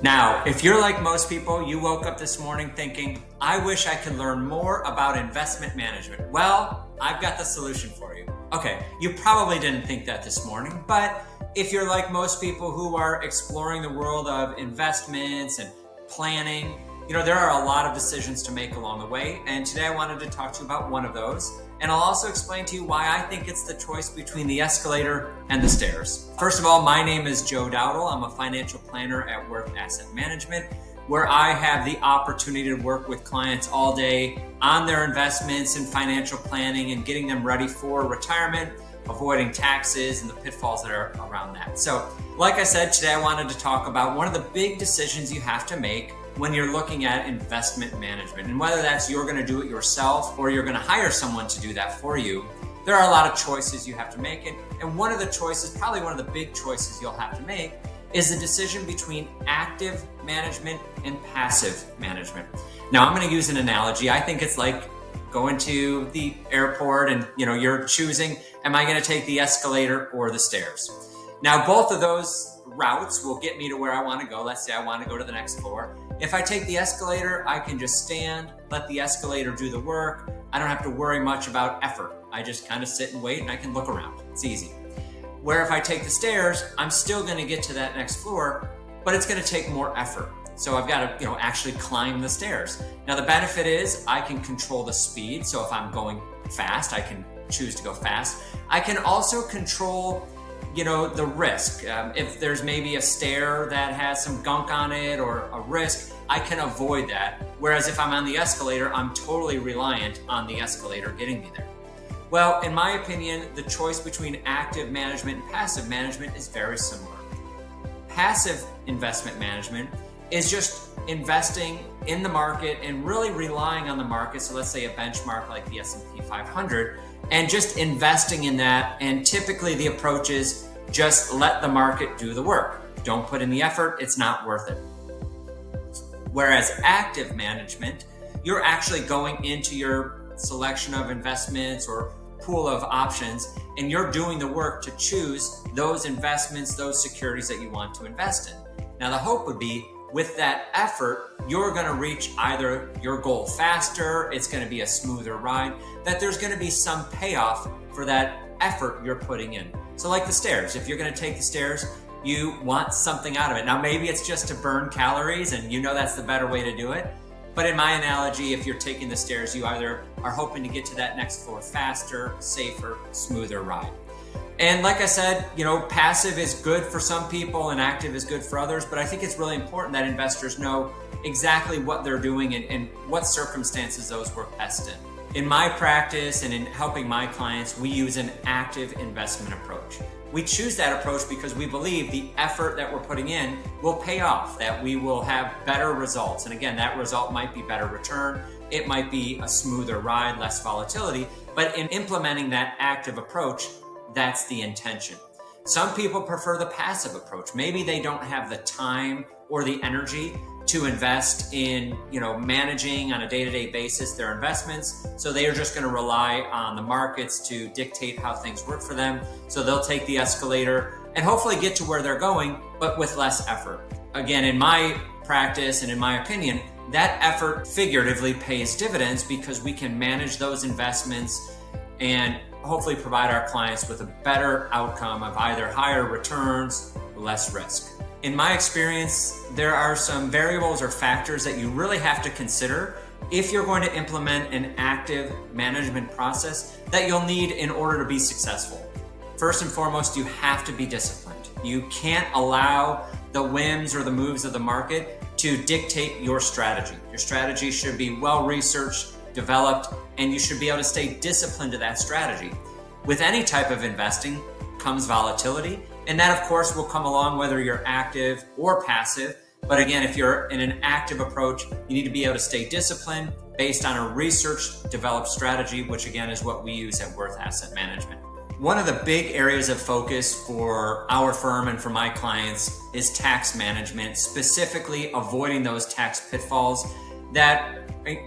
Now, if you're like most people, you woke up this morning thinking, I wish I could learn more about investment management. Well, I've got the solution for you. Okay, you probably didn't think that this morning, but if you're like most people who are exploring the world of investments and planning, there are a lot of decisions to make along the way. And today I wanted to talk to you about one of those. And I'll also explain to you why I think it's the choice between the escalator and the stairs. First of all, my name is Joe Dowdall. I'm a financial planner at Worth Asset Management, where I have the opportunity to work with clients all day on their investments and financial planning and getting them ready for retirement, avoiding taxes and the pitfalls that are around that. So, like I said, today I wanted to talk about one of the big decisions you have to make when you're looking at investment management. And whether that's you're going to do it yourself or you're going to hire someone to do that for you, there are a lot of choices you have to make. And one of the choices, probably one of the big choices you'll have to make, is the decision between active management and passive management. Now, I'm going to use an analogy. I think it's like going to the airport and you're choosing, am I going to take the escalator or the stairs? Now, both of those routes will get me to where I want to go. Let's say I want to go to the next floor. If I take the escalator, I can just stand, let the escalator do the work. I don't have to worry much about effort. I just kind of sit and wait and I can look around. It's easy. Where if I take the stairs, I'm still going to get to that next floor, but it's going to take more effort. So I've got to, actually climb the stairs. Now the benefit is I can control the speed. So if I'm going fast, I can choose to go fast. I can also control the risk. If there's maybe a stair that has some gunk on it or a risk, I can avoid that. Whereas if I'm on the escalator, I'm totally reliant on the escalator getting me there. Well, in my opinion, the choice between active management and passive management is very similar. Passive investment management is just investing in the market and really relying on the market. So let's say a benchmark like the S&P 500 and just investing in that. And typically the approach is just let the market do the work. Don't put in the effort. It's not worth it. Whereas active management, you're actually going into your selection of investments or pool of options, and you're doing the work to choose those investments, those securities that you want to invest in. Now, the hope would be with that effort, you're going to reach either your goal faster, it's going to be a smoother ride, that there's going to be some payoff for that effort you're putting in. So like the stairs, if you're going to take the stairs, you want something out of it. Now, maybe it's just to burn calories and that's the better way to do it. But in my analogy, if you're taking the stairs, you either are hoping to get to that next floor faster, safer, smoother ride. And like I said, passive is good for some people and active is good for others, but I think it's really important that investors know exactly what they're doing and what circumstances those work best in. In my practice and in helping my clients, we use an active investment approach. We choose that approach because we believe the effort that we're putting in will pay off, that we will have better results. And again, that result might be better return. It might be a smoother ride, less volatility. But in implementing that active approach, that's the intention. Some people prefer the passive approach. Maybe they don't have the time or the energy to invest in, managing on a day-to-day basis their investments. So they are just going to rely on the markets to dictate how things work for them. So they'll take the escalator and hopefully get to where they're going, but with less effort. Again, in my practice and in my opinion, that effort figuratively pays dividends because we can manage those investments and hopefully provide our clients with a better outcome of either higher returns or less risk. In my experience, there are some variables or factors that you really have to consider if you're going to implement an active management process that you'll need in order to be successful. First and foremost, you have to be disciplined. You can't allow the whims or the moves of the market to dictate your strategy. Your strategy should be well-researched, developed, and you should be able to stay disciplined to that strategy. With any type of investing comes volatility, and that of course will come along whether you're active or passive. But again, if you're in an active approach, you need to be able to stay disciplined based on a research-developed strategy, which again is what we use at Worth Asset Management. One of the big areas of focus for our firm and for my clients is tax management, specifically avoiding those tax pitfalls that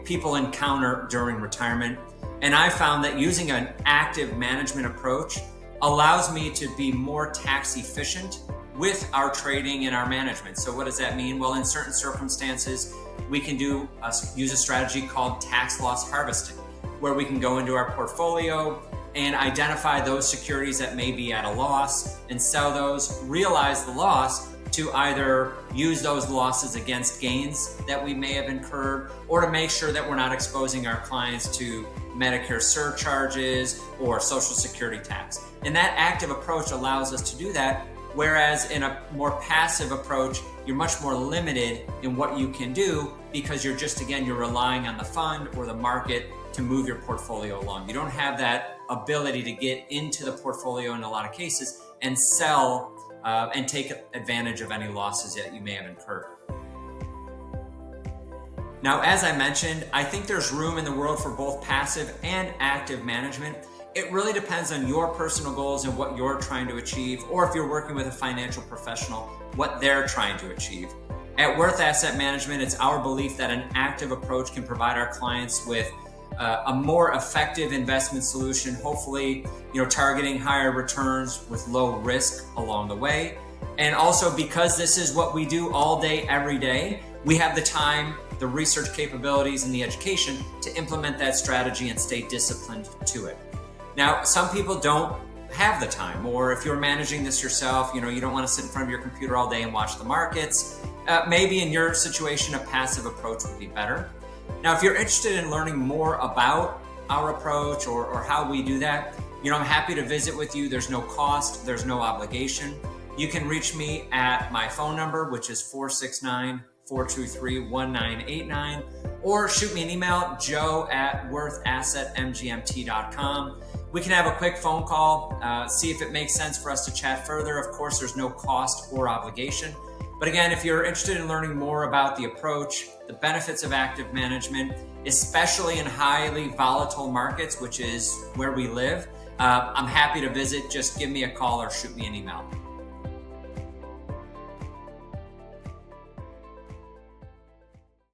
people encounter during retirement. And I found that using an active management approach allows me to be more tax efficient with our trading and our management. So what does that mean? Well, in certain circumstances, we can use a strategy called tax loss harvesting, where we can go into our portfolio and identify those securities that may be at a loss and sell those, realize the loss to either use those losses against gains that we may have incurred, or to make sure that we're not exposing our clients to Medicare surcharges or Social Security tax. And that active approach allows us to do that, whereas in a more passive approach, you're much more limited in what you can do because you're relying on the fund or the market to move your portfolio along. You don't have that ability to get into the portfolio in a lot of cases and sell and take advantage of any losses that you may have incurred. Now, as I mentioned, I think there's room in the world for both passive and active management. It really depends on your personal goals and what you're trying to achieve, or if you're working with a financial professional, what they're trying to achieve. At Worth Asset Management, it's our belief that an active approach can provide our clients with a more effective investment solution, hopefully, targeting higher returns with low risk along the way. And also, because this is what we do all day, every day, we have the time, the research capabilities, and the education to implement that strategy and stay disciplined to it. Now, some people don't have the time, or if you're managing this yourself, you don't want to sit in front of your computer all day and watch the markets. Maybe in your situation, a passive approach would be better. Now, if you're interested in learning more about our approach or how we do that, I'm happy to visit with you. There's no cost, there's no obligation. You can reach me at my phone number, which is 469-423-1989, or shoot me an email, joe@worthassetmgmt.com. We can have a quick phone call, see if it makes sense for us to chat further. Of course, there's no cost or obligation. But again, if you're interested in learning more about the approach, the benefits of active management, especially in highly volatile markets, which is where we live, I'm happy to visit. Just give me a call or shoot me an email.